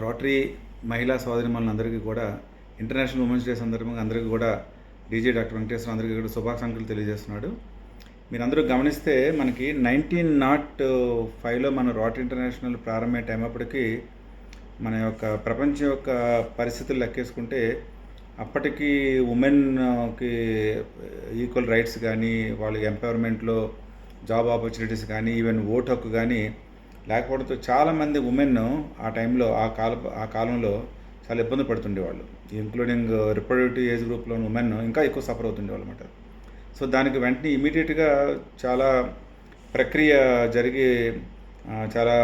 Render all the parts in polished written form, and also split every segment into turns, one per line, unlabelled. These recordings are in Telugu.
రోటరీ మహిళా సోదరిమణులందరికీ కూడా ఇంటర్నేషనల్ ఉమెన్స్ డే సందర్భంగా అందరికీ కూడా డీజే డాక్టర్ వెంకటేశ్వర అందరికీ కూడా శుభాకాంక్షలు తెలియజేస్తున్నాడు. మీరందరూ గమనిస్తే మనకి 1905లో మన రోటరీ ఇంటర్నేషనల్ ప్రారంభమైన టైం అప్పటికి మన యొక్క ప్రపంచం యొక్క పరిస్థితులు లెక్కేసుకుంటే అప్పటికి ఉమెన్కి ఈక్వల్ రైట్స్ కానీ, వాళ్ళ ఎంపవర్మెంట్లో జాబ్ ఆపర్చునిటీస్ కానీ, ఈవెన్ ఓట్ హక్కు కానీ లేకపోవడంతో చాలామంది ఉమెన్ ఆ టైంలో ఆ కాలంలో చాలా ఇబ్బంది పడుతుండేవాళ్ళు. ఇంక్లూడింగ్ రిప్రొడక్టివ్ ఏజ్ గ్రూప్లోని ఉమెన్ ఇంకా ఎక్కువ సఫర్ అవుతుండేవాళ్ళు అన్నమాట. సో దానికి వెంటనే ఇమీడియట్గా చాలా ప్రక్రియ జరిగి చాలా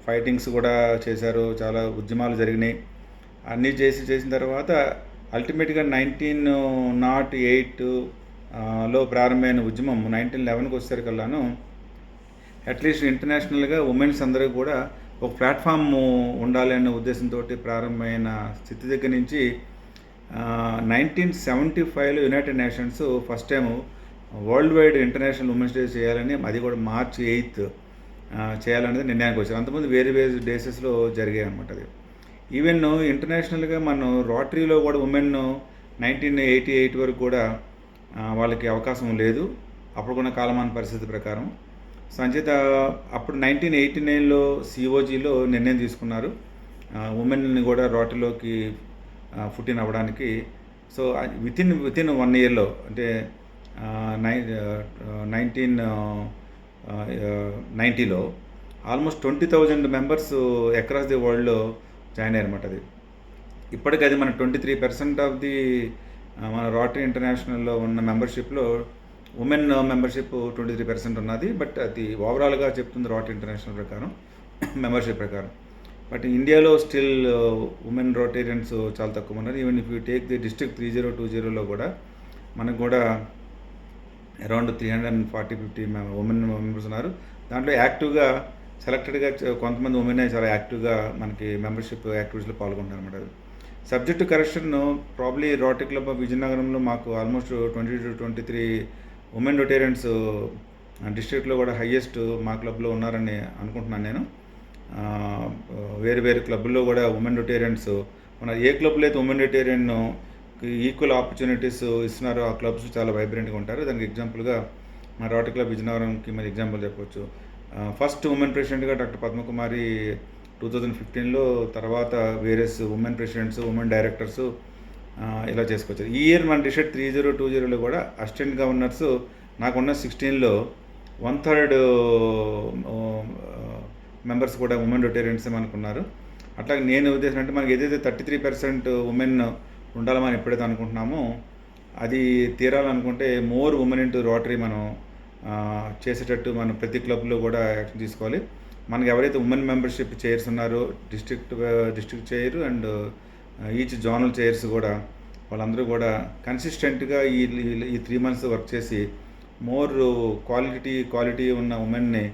ఫైటింగ్స్ కూడా చేశారు, చాలా ఉద్యమాలు జరిగినాయి. అన్నీ చేసిన తర్వాత అల్టిమేట్గా 1908లో ప్రారంభమైన ఉద్యమం 1911కి వచ్చేసరికల్లాను అట్లీస్ట్ ఇంటర్నేషనల్గా ఉమెన్స్ అందరికీ కూడా ఒక ప్లాట్ఫామ్ ఉండాలి అనే ఉద్దేశంతో ప్రారంభమైన స్థితి దగ్గర నుంచి 1975లో United Nations first time world wide international women's day చేయాలని, అది కూడా March 8 చేయాలనేది నిర్ణయానికి వచ్చారు. అంతకుముందు వేరే వేరే డేసెస్లో జరిగాయి అనమాట. అది ఈవెన్ ఇంటర్నేషనల్గా మనం రోటరీలో కూడా ఉమెన్ 1988 వరకు కూడా వాళ్ళకి అవకాశం లేదు అప్పుడున్న కాలమాన పరిస్థితి ప్రకారం. సో అంచేత అప్పుడు 1989లో COGలో నిర్ణయం తీసుకున్నారు ఉమెన్ని కూడా రోటరీలోకి ఫుట్ ఇన్ అవ్వడానికి. సో వితిన్ 1 ఇయర్లో అంటే 1990లో ఆల్మోస్ట్ 20,000 మెంబర్స్ అక్రాస్ ది వరల్డ్లో జాయిన్ అయ్యారన్నమాట. అది ఇప్పటికీ అది మన 23% ఆఫ్ ది మన రోటరీ ఇంటర్నేషనల్లో ఉన్న మెంబర్షిప్లో ఉమెన్ మెంబర్షిప్ 23% ఉన్నది. బట్ అది ఓవరాల్గా చెప్తుంది రోటరీ ఇంటర్నేషనల్ ప్రకారం మెంబర్షిప్ ప్రకారం. బట్ ఇండియాలో స్టిల్ ఉమెన్ రోటేరియన్స్ చాలా తక్కువ ఉన్నారు. Even if you take the district 3020లో కూడా మనకు కూడా అరౌండ్ 340-50 ఉమెన్ మెంబర్స్ ఉన్నారు. దాంట్లో యాక్టివ్గా సెలెక్టెడ్గా కొంతమంది ఉమెన్ చాలా యాక్టివ్గా మనకి మెంబర్షిప్ యాక్టివిటీస్లో పాల్గొంటారు అన్నమాట. Subject correction probably rotary club of విజయనగరంలో మాకు ఆల్మోస్ట్ 20-23 ఉమెన్ రొటేరియన్స్ డిస్ట్రిక్ట్లో కూడా హయ్యెస్ట్ మా క్లబ్లో ఉన్నారని అనుకుంటున్నాను నేను. వేరు వేరు క్లబ్లో కూడా ఉమెన్ రొటేరియన్స్ ఉన్నారు. ఏ క్లబ్లో అయితే ఉమెన్ రొటేరియన్ ఈక్వల్ ఆపర్చునిటీస్ ఇస్తున్నారో ఆ క్లబ్స్ చాలా వైబ్రెంట్గా ఉంటారు. దానికి ఎగ్జాంపుల్గా మా రోటరీ క్లబ్ విజయనగరంకి మరి ఎగ్జాంపుల్ చెప్పవచ్చు. ఫస్ట్ ఉమెన్ ప్రెసిడెంట్గా డాక్టర్ పద్మకుమారి 2015లో, తర్వాత various women presidents, women directors ఇలా చేసుకొచ్చారు. ఈ ఇయర్ మన డిస్ట్రిక్ట్ 3020లో కూడా అసిస్టెంట్ గవర్నర్స్ నాకున్న 16లో 1/3 మెంబర్స్ కూడా ఉమెన్ రొటేరియన్స్ అనుకున్నారు. అట్లాగే నేను ఉద్దేశం అంటే మనకి ఏదైతే 33% ఉమెన్ ఉండాలని మనం ఎప్పుడైతే అనుకుంటున్నామో అది తీరాలనుకుంటే మోర్ ఉమెన్ ఇంటూ రోటరీ మనం చేసేటట్టు మనం ప్రతి క్లబ్లో కూడా యాక్షన్ తీసుకోవాలి. మనకి ఎవరైతే ఉమెన్ మెంబర్షిప్ చైర్స్ ఉన్నారో district chair and each zonal chairs కూడా వాళ్ళందరూ కూడా కన్సిస్టెంట్గా ఈ 3 months వర్క్ చేసి మోర్ క్వాలిటీ ఉన్న ఉమెన్ని,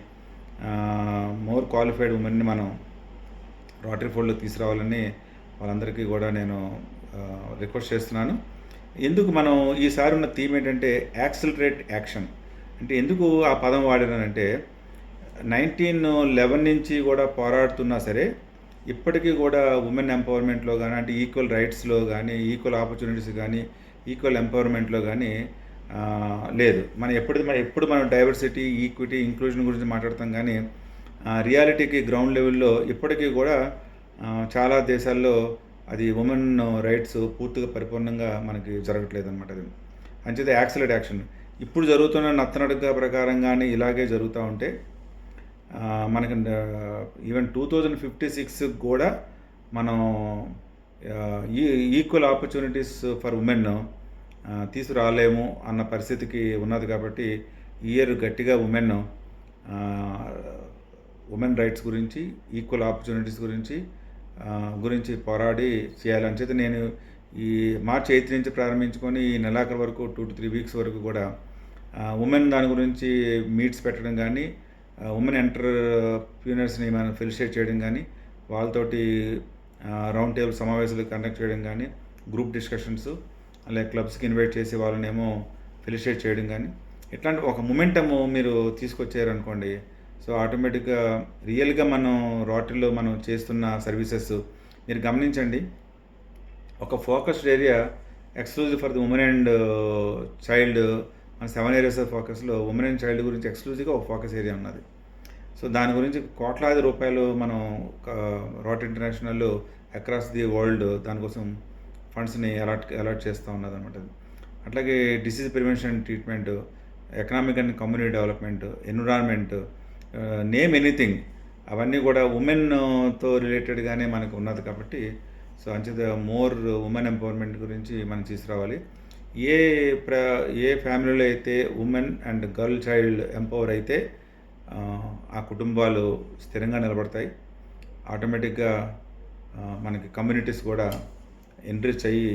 మోర్ క్వాలిఫైడ్ ఉమెన్ని మనం రోటరీ ఫోల్డ్లో తీసుకురావాలని వాళ్ళందరికీ కూడా నేను రిక్వెస్ట్ చేస్తున్నాను. ఎందుకు మనం ఈసారి ఉన్న థీమ్ ఏంటంటే యాక్సిలరేట్ యాక్షన్. అంటే ఎందుకు ఆ పదం వాడినానంటే 1911 నుంచి కూడా పోరాడుతున్నా సరే ఇప్పటికీ కూడా ఉమెన్ ఎంపవర్మెంట్లో కానీ, అంటే ఈక్వల్ రైట్స్లో కానీ, ఈక్వల్ ఆపర్చునిటీస్ కానీ, ఈక్వల్ ఎంపవర్మెంట్లో కానీ లేదు. ఎప్పుడు మనం డైవర్సిటీ, ఈక్విటీ, ఇంక్లూజన్ గురించి మాట్లాడతాం కానీ రియాలిటీకి గ్రౌండ్ లెవెల్లో ఇప్పటికీ కూడా చాలా దేశాల్లో అది ఉమెన్ రైట్స్ పూర్తిగా పరిపూర్ణంగా మనకి జరగట్లేదు అనమాట. అది అంచేత యాక్సిలరేట్ యాక్షన్ ఇప్పుడు జరుగుతున్న నత్తనడక ప్రకారంగానే ఇలాగే జరుగుతూ ఉంటే మనకి ఈవెన్ 2056 కూడా మనం ఈక్వల్ ఆపర్చునిటీస్ ఫర్ ఉమెన్ తీసుకురాలేము అన్న పరిస్థితికి ఉన్నది. కాబట్టి ఈ ఇయర్ గట్టిగా ఉమెన్ రైట్స్ గురించి, ఈక్వల్ ఆపర్చునిటీస్ గురించి పోరాడి చేయాలని చెప్పి నేను ఈ March 8 నుంచి ప్రారంభించుకొని ఈ నెలాఖరు వరకు 2-3 weeks వరకు కూడా ఉమెన్ దాని గురించి మీట్స్ పెట్టడం కానీ, ఉమెన్ ఎంటర్‌ప్రెన్యూర్స్ని మనం ఫెలిసిటేట్ చేయడం కానీ, వాళ్ళతోటి రౌండ్ టేబుల్ సమావేశాలు కండక్ట్ చేయడం కానీ, గ్రూప్ డిస్కషన్స్, అలాగే క్లబ్స్కి ఇన్వైట్ చేసి వాళ్ళనేమో ఫెలిసిటేట్ చేయడం కానీ, ఇట్లాంటి ఒక మొమెంటమ్ మీరు తీసుకొచ్చారనుకోండి సో ఆటోమేటిక్గా రియల్గా మనం రోటరీలో మనం చేస్తున్న సర్వీసెస్ మీరు గమనించండి. ఒక focused area exclusive for the women and child, మన 7 ఏరియాస్ ఆఫ్ ఫోకస్లో ఉమెన్ అండ్ చైల్డ్ గురించి ఎక్స్క్లూజివ్గా ఒక ఫోకస్ ఏరియా ఉన్నది. సో దాని గురించి కోట్లాది రూపాయలు మనం rotary international across the world దానికోసం ఫండ్స్ని అలాట్ చేస్తూ ఉన్నదన్నమాట. అట్లాగే disease prevention and treatment, economic and community development, environment, name anything, అవన్నీ కూడా ఉమెన్తో రిలేటెడ్గానే మనకు ఉన్నది కాబట్టి సో అంచేత మోర్ ఉమెన్ ఎంపవర్మెంట్ గురించి మనం తీసుకురావాలి. ఏ ఏ ఫ్యామిలీలో అయితే women and girl child empower అయితే ఆ కుటుంబాలు స్థిరంగా నిలబడతాయి. ఆటోమేటిక్గా మనకి కమ్యూనిటీస్ కూడా ఎన్రిచ్ అయ్యి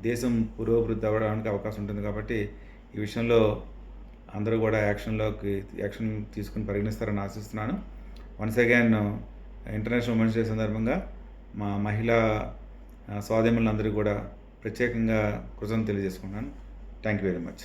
దేశం పురోభివృద్ధి అవ్వడానికి అవకాశం ఉంటుంది. కాబట్టి ఈ విషయంలో అందరూ కూడా యాక్షన్ తీసుకుని పరిగణిస్తారని ఆశిస్తున్నాను. Once again international women's day సందర్భంగా మా మహిళా సోదరులందరికీ కూడా ప్రత్యేకంగా కృతజ్ఞతలు తెలియజేసుకున్నాను. Thank you very much.